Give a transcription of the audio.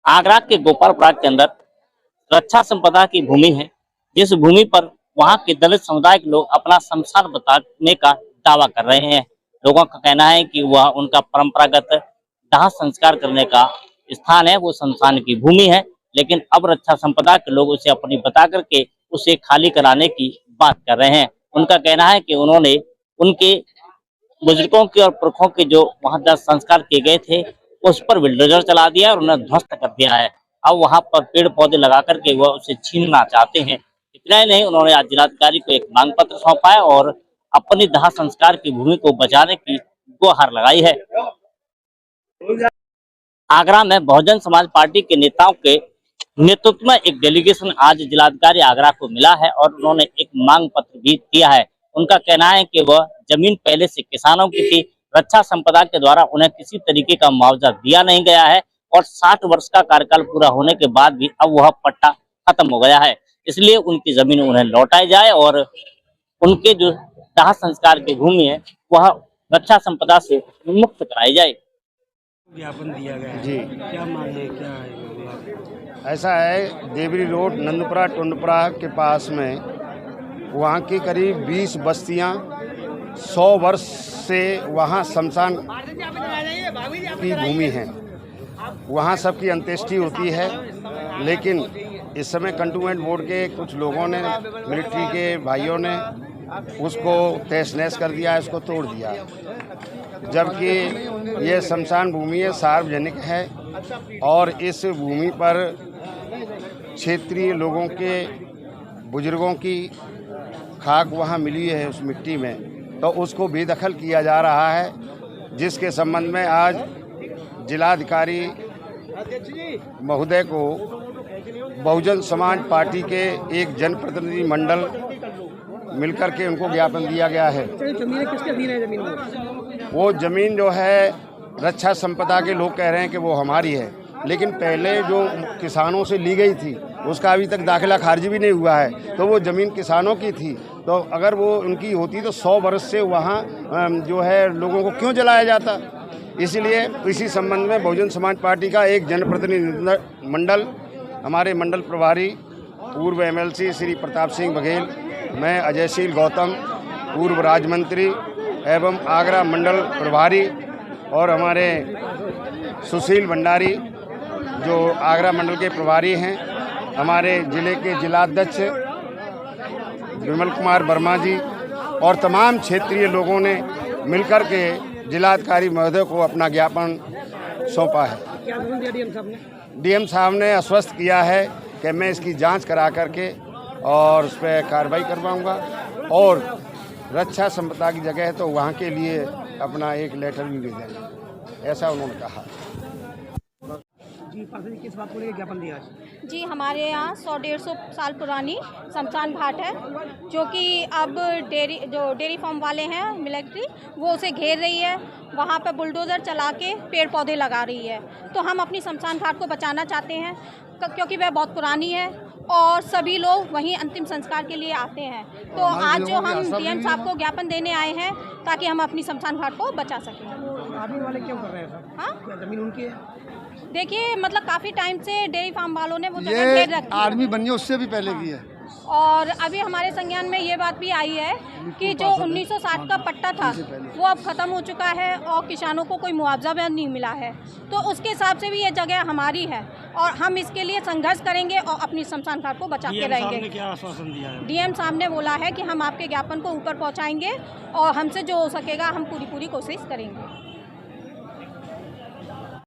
आगरा के गोपालपुरा के अंदर रक्षा संपदा की भूमि है, जिस भूमि पर वहां के दलित समुदाय के लोग अपना शमशान बताने का दावा कर रहे हैं। लोगों का कहना है कि वह उनका परंपरागत दाह संस्कार करने का स्थान है, वो शमशान की भूमि है। लेकिन अब रक्षा संपदा के लोग उसे अपनी बता करके उसे खाली कराने की बात कर रहे हैं। उनका कहना है कि उन्होंने उनके बुजुर्गों के और पुरखों के जो वहां दाह संस्कार किए गए थे उस पर बिल्डोजर चला दिया और उन्हें ध्वस्त कर दिया है। अब वहां पर पेड़ पौधे लगा करके वह उसे छीनना चाहते हैं। इतना ही नहीं, उन्होंने आज जिलाधिकारी को एक मांग पत्र सौंपा है और अपनी दाह संस्कार की भूमि को बचाने की गुहार लगाई है। आगरा में बहुजन समाज पार्टी के नेताओं के नेतृत्व में एक डेलीगेशन आज जिलाधिकारी आगरा को मिला है और उन्होंने एक मांग पत्र भी दिया है। उनका कहना है कि वह जमीन पहले से किसानों की थी, रक्षा संपदा के द्वारा उन्हें किसी तरीके का मुआवजा दिया नहीं गया है और 60 वर्ष का कार्यकाल पूरा होने के बाद भी अब वह पट्टा खत्म हो गया है। इसलिए उनकी जमीन उन्हें लौटाई जाए और उनके जो दाह संस्कार की भूमि है वह रक्षा संपदा से मुक्त कराई जाए। ज्ञापन दिया गया है जी, क्या मांग है, क्या है? ऐसा है, देवरी रोड नंदपुरा टुंडपुरा के पास में वहाँ की करीब 20 बस्तियाँ 100 वर्ष से वहाँ शमशान की भूमि है। वहाँ सबकी अंत्येष्टि होती है, लेकिन इस समय कंटोनमेंट बोर्ड के कुछ लोगों ने, मिलिट्री के भाइयों ने उसको तहस नहस कर दिया है, इसको तोड़ दिया, जबकि ये शमशान भूमि है, सार्वजनिक है और इस भूमि पर क्षेत्रीय लोगों के बुजुर्गों की खाक वहाँ मिली है उस मिट्टी में, तो उसको बेदखल किया जा रहा है, जिसके संबंध में आज जिलाधिकारी महोदय को बहुजन समाज पार्टी के एक जनप्रतिनिधि मंडल मिलकर के उनको ज्ञापन दिया गया है। जमीन किसके अधीन है? जमीन वो जमीन जो है रक्षा संपदा के लोग कह रहे हैं कि वो हमारी है, लेकिन पहले जो किसानों से ली गई थी उसका अभी तक दाखिला खारिज भी नहीं हुआ है, तो वो ज़मीन किसानों की थी। तो अगर वो उनकी होती तो 100 वर्ष से वहाँ जो है लोगों को क्यों जलाया जाता। इसलिए इसी संबंध में बहुजन समाज पार्टी का एक जनप्रतिनिधि मंडल, हमारे मंडल प्रभारी पूर्व MLC श्री प्रताप सिंह बघेल, मैं अजयशील गौतम पूर्व राज्य मंत्री एवं आगरा मंडल प्रभारी और हमारे सुशील भंडारी जो आगरा मंडल के प्रभारी हैं, हमारे ज़िले के जिलाध्यक्ष विमल कुमार वर्मा जी और तमाम क्षेत्रीय लोगों ने मिलकर के जिलाधिकारी महोदय को अपना ज्ञापन सौंपा है। क्या दिया डीएम साहब ने? डीएम साहब ने आश्वस्त किया है कि मैं इसकी जांच करा करके और उस पर कार्रवाई करवाऊँगा और रक्षा संपदा की जगह है तो वहाँ के लिए अपना एक लेटर भी भेजेंगे, ऐसा उन्होंने कहा। जी, पार्षद जी किस बात को लेकर ज्ञापन दिया आज? जी, हमारे यहाँ 100-150 साल पुरानी शमशान घाट है, जो कि अब डेयरी फार्म वाले हैं मिलिट्री, वो उसे घेर रही है, वहाँ पर बुलडोज़र चला के पेड़ पौधे लगा रही है। तो हम अपनी शमशान घाट को बचाना चाहते हैं क्योंकि वह बहुत पुरानी है और सभी लोग वहीं अंतिम संस्कार के लिए आते हैं। तो आज जो हम डीएम साहब को ज्ञापन देने आए हैं ताकि हम अपनी शमशान घाट को बचा सकें। आर्मी वाले क्यों कर रहे हैं सर? हाँ, क्या जमीन उनकी है? देखिए, मतलब काफ़ी टाइम से डेयरी फार्म वालों ने वो जगह घेर रखी है। आर्मी बनी है उससे भी पहले की है। और अभी हमारे संज्ञान में ये बात भी आई है कि जो 1960 का पट्टा था वो अब ख़त्म हो चुका है और किसानों को कोई मुआवजा भी नहीं मिला है, तो उसके हिसाब से भी ये जगह हमारी है और हम इसके लिए संघर्ष करेंगे और अपनी शमशान घाट को बचा के रहेंगे। क्या आश्वासन दिया है? डीएम साहब ने बोला है कि हम आपके ज्ञापन को ऊपर पहुंचाएंगे और हमसे जो हो सकेगा हम पूरी कोशिश करेंगे।